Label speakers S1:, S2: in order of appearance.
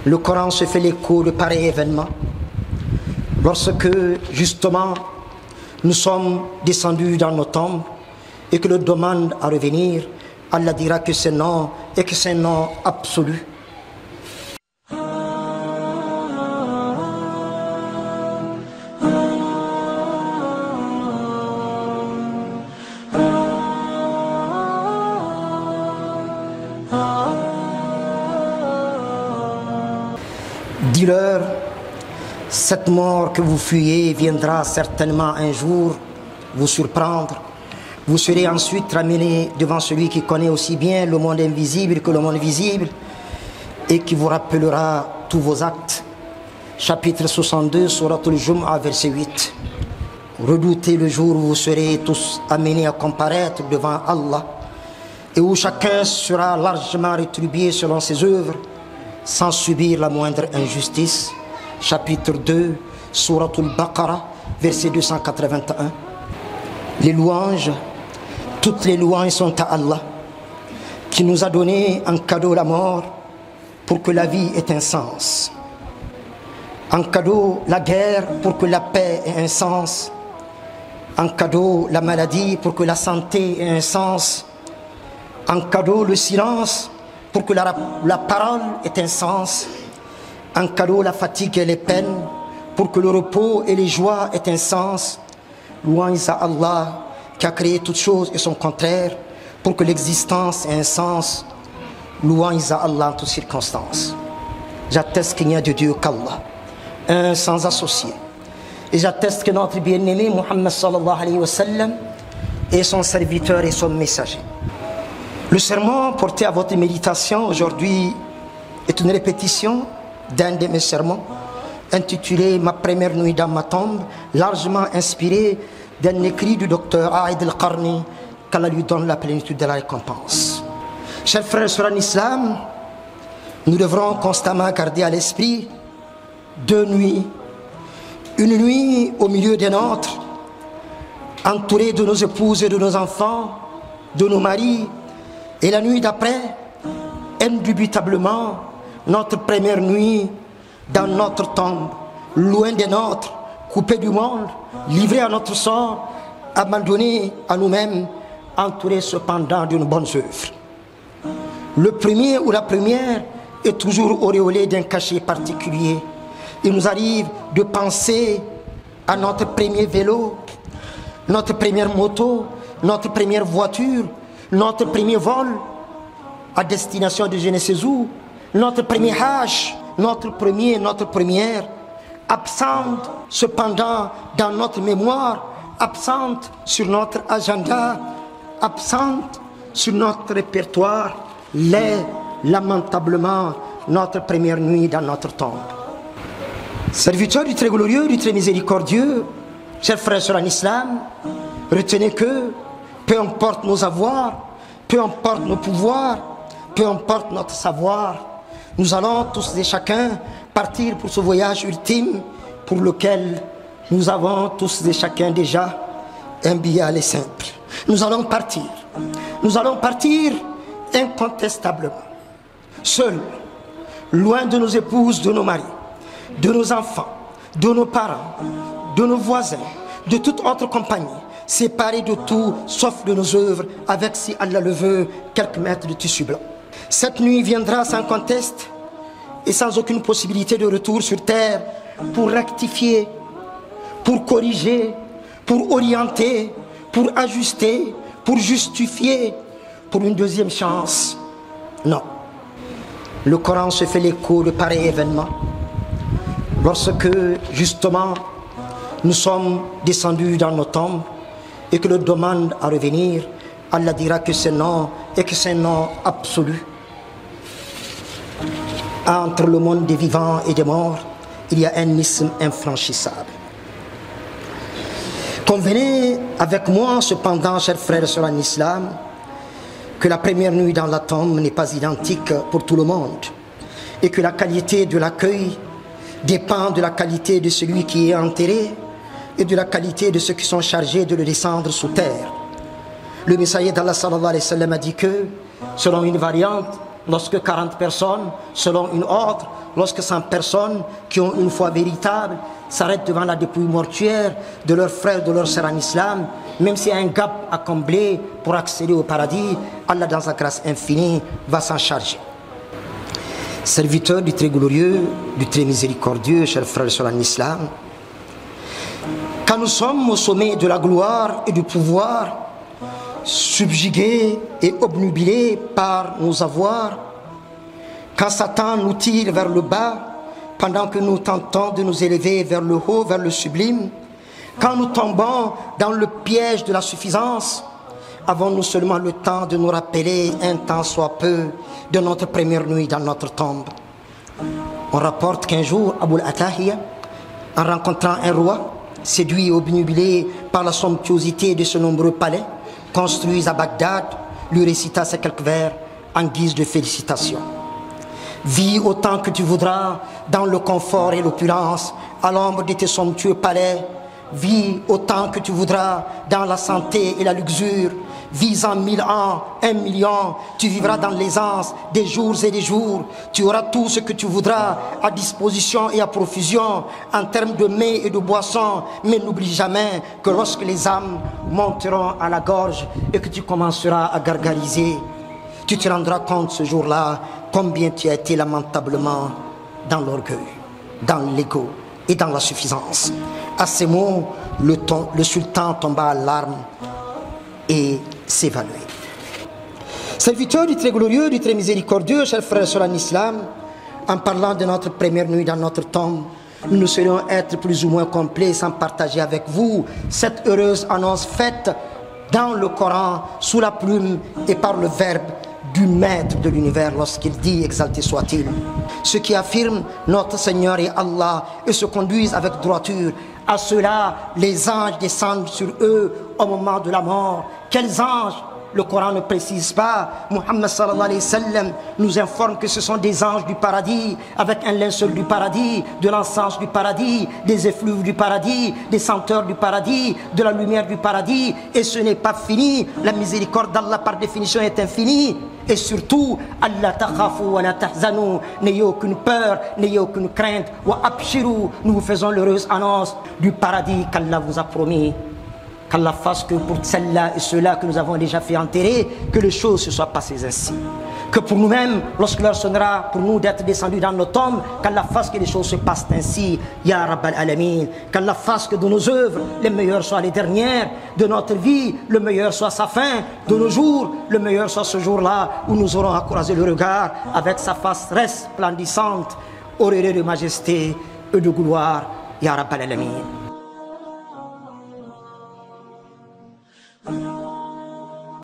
S1: Le Coran se fait l'écho de pareils événements. Lorsque, justement, nous sommes descendus dans nos tombes et que l'on demande à revenir, Allah dira que c'est non et que c'est non absolu. Dis-leur, cette mort que vous fuyez viendra certainement un jour vous surprendre. Vous serez ensuite ramenés devant celui qui connaît aussi bien le monde invisible que le monde visible et qui vous rappellera tous vos actes. Chapitre 62, Surat al-Jum'a, verset 8. Redoutez le jour où vous serez tous amenés à comparaître devant Allah et où chacun sera largement rétribué selon ses œuvres sans subir la moindre injustice. Chapitre 2, Surat al-Baqarah, verset 281. Les louanges, toutes les louanges sont à Allah, qui nous a donné en cadeau la mort pour que la vie ait un sens. En cadeau la guerre pour que la paix ait un sens. En cadeau la maladie pour que la santé ait un sens. En cadeau le silence pour que la parole ait un sens. En cadeau la fatigue et les peines pour que le repos et les joies aient un sens. Louange à Allah qui a créé toutes choses et son contraire pour que l'existence ait un sens. Louange à Allah en toutes circonstances. J'atteste qu'il n'y a de Dieu qu'Allah, un sans associé. Et j'atteste que notre bien-aimé Muhammad sallallahu alayhi wa sallam est son serviteur et son messager. Le sermon porté à votre méditation aujourd'hui est une répétition d'un de mes sermons intitulé « Ma première nuit dans ma tombe », largement inspiré d'un écrit du docteur Aïd al-Qarni, qu'Allah lui donne la plénitude de la récompense. Chers frères et sœurs en islam, nous devrons constamment garder à l'esprit deux nuits. Une nuit au milieu des nôtres, entourée de nos épouses et de nos enfants, de nos maris, et la nuit d'après, indubitablement, notre première nuit dans notre tombe, loin des nôtres, coupés du monde, livrés à notre sort, abandonnés à nous-mêmes, entourés cependant d'une bonne œuvre. Le premier ou la première est toujours auréolé d'un cachet particulier. Il nous arrive de penser à notre premier vélo, notre première moto, notre première voiture, notre premier vol à destination de je ne sais où, notre premier Hajj, notre première, absente cependant dans notre mémoire, absente sur notre agenda, absente sur notre répertoire, l'est lamentablement notre première nuit dans notre tombe. Serviteurs du très glorieux, du très miséricordieux, chers frères et sœurs en islam, retenez que peu importe nos avoirs, peu importe nos pouvoirs, peu importe notre savoir, nous allons tous et chacun partir pour ce voyage ultime pour lequel nous avons tous et chacun déjà un billet aller simple. Nous allons partir incontestablement, seuls, loin de nos épouses, de nos maris, de nos enfants, de nos parents, de nos voisins, de toute autre compagnie, séparés de tout sauf de nos œuvres, avec, si Allah le veut, quelques mètres de tissu blanc. Cette nuit viendra sans conteste et sans aucune possibilité de retour sur terre pour rectifier, pour corriger, pour orienter, pour ajuster, pour justifier, pour une deuxième chance. Non. Le Coran se fait l'écho de pareils événements. Lorsque, justement, nous sommes descendus dans nos tombes et que l'on demande à revenir, Allah dira que c'est non et que c'est non absolu. Entre le monde des vivants et des morts, il y a un isthme infranchissable. Convenez avec moi cependant, chers frères et sœurs en islam, que la première nuit dans la tombe n'est pas identique pour tout le monde et que la qualité de l'accueil dépend de la qualité de celui qui est enterré et de la qualité de ceux qui sont chargés de le descendre sous terre. Le messager d'Allah sallallahu alayhi wa sallam a dit que, selon une variante, lorsque 40 personnes, selon une ordre, lorsque 100 personnes qui ont une foi véritable s'arrêtent devant la dépouille mortuaire de leurs frères, de leurs sœurs en islam, même s'il y a un gap à combler pour accéder au paradis, Allah dans sa grâce infinie va s'en charger. Serviteurs du très glorieux, du très miséricordieux, chers frères et sœurs en islam, quand nous sommes au sommet de la gloire et du pouvoir, subjugués et obnubilés par nos avoirs, quand Satan nous tire vers le bas, pendant que nous tentons de nous élever vers le haut, vers le sublime, quand nous tombons dans le piège de la suffisance, avons-nous seulement le temps de nous rappeler un temps soit peu de notre première nuit dans notre tombe? On rapporte qu'un jour, Abu al-Atahiya, en rencontrant un roi, séduit et obnubilé par la somptuosité de ce nombreux palais, construits à Bagdad, lui récita ces quelques vers en guise de félicitations. Vis autant que tu voudras dans le confort et l'opulence, à l'ombre de tes somptueux palais. Vis autant que tu voudras dans la santé et la luxure. Vis en 1000 ans, 1 million, tu vivras dans l'aisance des jours et des jours. Tu auras tout ce que tu voudras à disposition et à profusion en termes de mets et de boissons. Mais n'oublie jamais que lorsque les âmes monteront à la gorge et que tu commenceras à gargariser, tu te rendras compte ce jour-là combien tu as été lamentablement dans l'orgueil, dans l'ego et dans la suffisance. À ces mots, le sultan tomba à larmes et s'évanouit. Serviteurs du très glorieux, du très miséricordieux, chers frères et sœurs en islam, en parlant de notre première nuit dans notre tombe, nous ne saurions être plus ou moins complets sans partager avec vous cette heureuse annonce faite dans le Coran, sous la plume et par le verbe du maître de l'univers lorsqu'il dit, exalté soit-il, ceux qui affirment notre Seigneur est Allah et se conduisent avec droiture, à ceux-là les anges descendent sur eux au moment de la mort. Quels anges? Le Coran ne précise pas. Muhammad sallallahu alayhi wa sallam nous informe que ce sont des anges du paradis, avec un linceul du paradis, de l'encens du paradis, des effluves du paradis, des senteurs du paradis, de la lumière du paradis. Et ce n'est pas fini. La miséricorde d'Allah par définition est infinie. Et surtout, Allah takhafu wa la tahzanu, n'ayez aucune peur, n'ayez aucune crainte. Wa abshiru, nous vous faisons l'heureuse annonce du paradis qu'Allah vous a promis. Qu'Allah fasse que pour celle-là et ceux-là que nous avons déjà fait enterrer, que les choses se soient passées ainsi. Que pour nous-mêmes, lorsque l'heure sonnera pour nous d'être descendus dans nos tombes, qu'Allah fasse que les choses se passent ainsi, Ya Rabbal Alamin. Qu'Allah fasse que de nos œuvres, les meilleures soient les dernières, de notre vie, le meilleur soit sa fin, de nos jours, le meilleur soit ce jour-là où nous aurons à croiser le regard avec sa face resplendissante, auréolée de majesté et de gloire, Ya Rabbal Alamin.